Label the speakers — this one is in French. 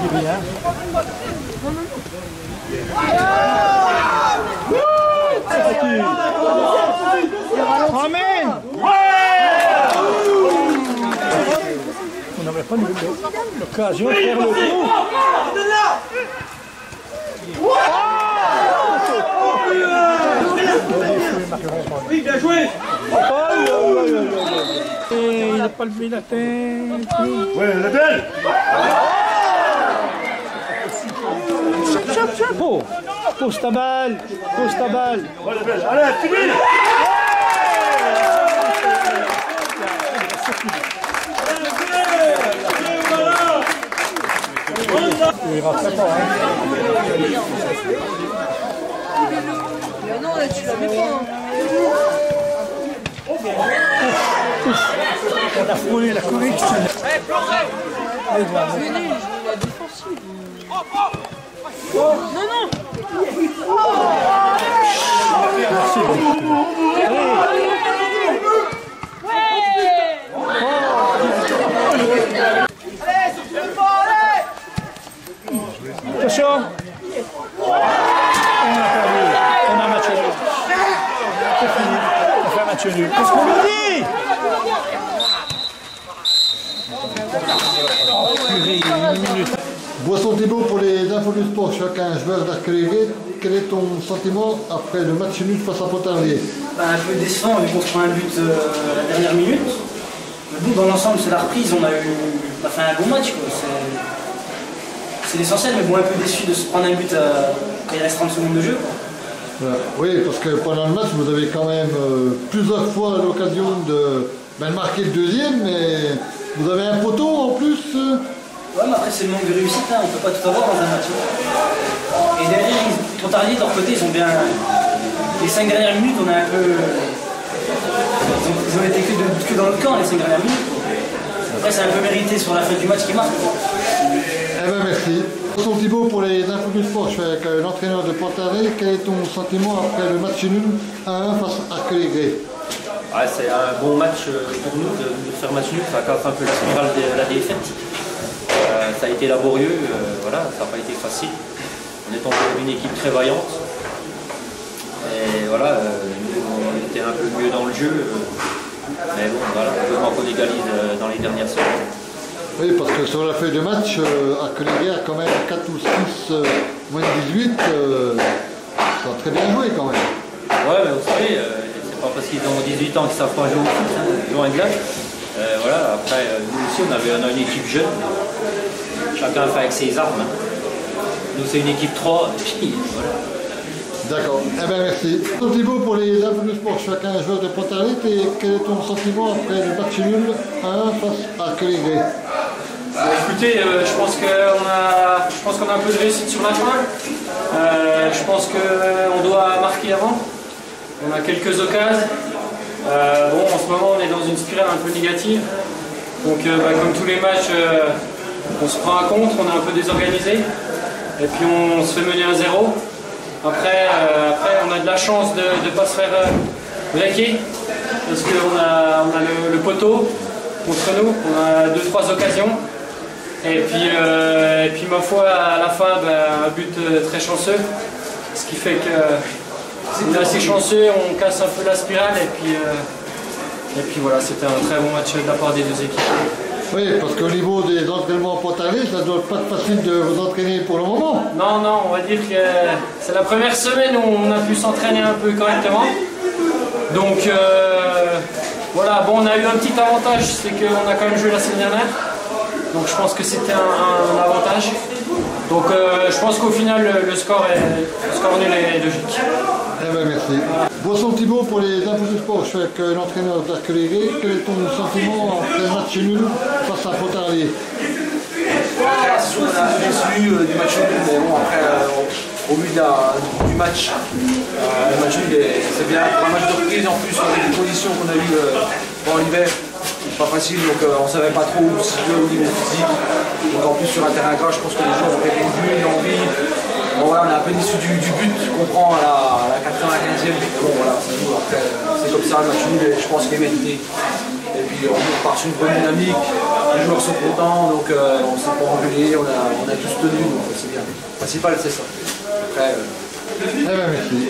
Speaker 1: dis rien. Amen. On n'avait pas l'occasion de faire le coup.
Speaker 2: Oui, bien joué.
Speaker 1: Il n'a pas levé la tête.
Speaker 2: Ouais, la belle.
Speaker 1: Oh, pose ta balle. Pose ta balle.
Speaker 2: Ouais, la belle. Allez, fini.
Speaker 1: Il rentrait pas, hein.
Speaker 3: Mais non, là, tu l'avais pas.
Speaker 1: On a frôlé la correction.
Speaker 3: Venez, la défensive. Non, non.
Speaker 1: Merci beaucoup. Attention. On a match nul. C'est fini. On fait un match nul. Qu'est-ce qu'on nous dit? Une minute.
Speaker 4: Boisson Thibault pour les infos du sport, chacun joueur d'Arquelégué. Quel est ton sentiment après le match nul face à Pontarlier?
Speaker 5: Un peu décevant vu qu'on se prend un but à la dernière minute. Mais bon, dans l'ensemble, c'est la reprise, on a fait un bon match. C'est l'essentiel, mais bon, un peu déçu de se prendre un but quand il reste 30 secondes de jeu.
Speaker 4: Voilà. Oui, parce que pendant le match, vous avez quand même plusieurs fois l'occasion de marquer le deuxième, mais vous avez un poteau en plus.
Speaker 5: Ouais, mais après, c'est le manque de réussite, hein. On ne peut pas tout avoir dans un match. Et derrière, Pontarlier, de leur côté, ils ont bien. Les 5 dernières minutes, on a un peu. Ils ont été que dans le camp, les 5 dernières minutes. Après, c'est un peu mérité sur la fin du match qui marque.
Speaker 4: Eh ben merci. Boisson Thibault pour les infos du sport, je suis avec l'entraîneur de Pontarlier. Quel est ton sentiment après le match nul 1-1 face à Arquelégué?
Speaker 6: Ouais, c'est un bon match pour nous de faire match nul, ça casse un peu la spirale de la défaite. Ça a été laborieux, voilà, ça n'a pas été facile. On est tombé une équipe très vaillante. Et voilà, on était un peu mieux dans le jeu. Mais bon, voilà, heureusement qu'on égalise dans les dernières semaines.
Speaker 4: Oui, parce que sur la feuille de match, Arquelégué a quand même 4 ou 6 moins de 18. Ça a très bien joué quand même.
Speaker 6: Ouais, mais vous savez, c'est pas parce qu'ils ont 18 ans qu'ils savent pas jouer au foot, hein, loin de là. Voilà, après, nous aussi, on a une équipe jeune. Chacun fait avec ses armes. Hein. Nous, c'est une équipe 3, et puis voilà.
Speaker 4: D'accord, eh bien merci. Thibault pour les infos du sport, chacun joueur de Pontarlier. Quel est ton sentiment après le match nul 1 face à Arquelégué?
Speaker 7: Écoutez, je pense qu'on a un peu de réussite sur la fin. Je pense qu'on doit marquer avant. On a quelques occasions. Bon, en ce moment, on est dans une spirale un peu négative. Donc, comme tous les matchs, on se prend à contre, on est un peu désorganisé. Et puis, on se fait mener à 0. Après, on a de la chance de ne pas se faire breaker. Parce qu'on a le poteau contre nous. On a 2-3 occasions. Et puis, ma foi, à la fin, un but très chanceux. Ce qui fait qu'on est assez chanceux, on casse un peu la spirale. Et puis voilà, c'était un très bon match de la part des deux équipes.
Speaker 4: Oui, parce qu'au niveau des entraînements Pontarlier, ça ne doit pas être facile de vous entraîner pour le moment.
Speaker 7: Non, on va dire que c'est la première semaine où on a pu s'entraîner un peu correctement. Donc voilà, bon, on a eu un petit avantage, c'est qu'on a quand même joué la semaine dernière. Donc je pense que c'était un avantage. Donc je pense qu'au final, le score nul est logique.
Speaker 4: Eh bien merci. Boisson Thibault pour les infos du sport, je suis avec l'entraîneur d'Arquelégué. Quel est ton sentiment après le match nul face à Pontarlier?
Speaker 8: On a déçu du match nul, mais bon, après, au vu du match, le match nul, c'est bien. Pour un match de reprise, en plus, avec les conditions qu'on a eues pendant l'hiver, c'est pas facile, donc on ne savait pas trop où se jouer au niveau physique. Donc en plus, sur un terrain gauche, je pense que les joueurs ont répondu, une envie. Bon, voilà, on est un peu déçu du but qu'on prend à la 95e but. Bon, voilà, c'est comme ça, le match nul, je pense qu'il est mérité. Et puis on part sur une bonne dynamique, les joueurs sont contents, donc on ne s'est pas engueulé, on a tous tenu, donc c'est bien. Le principal c'est ça. Après,
Speaker 4: Eh ben merci.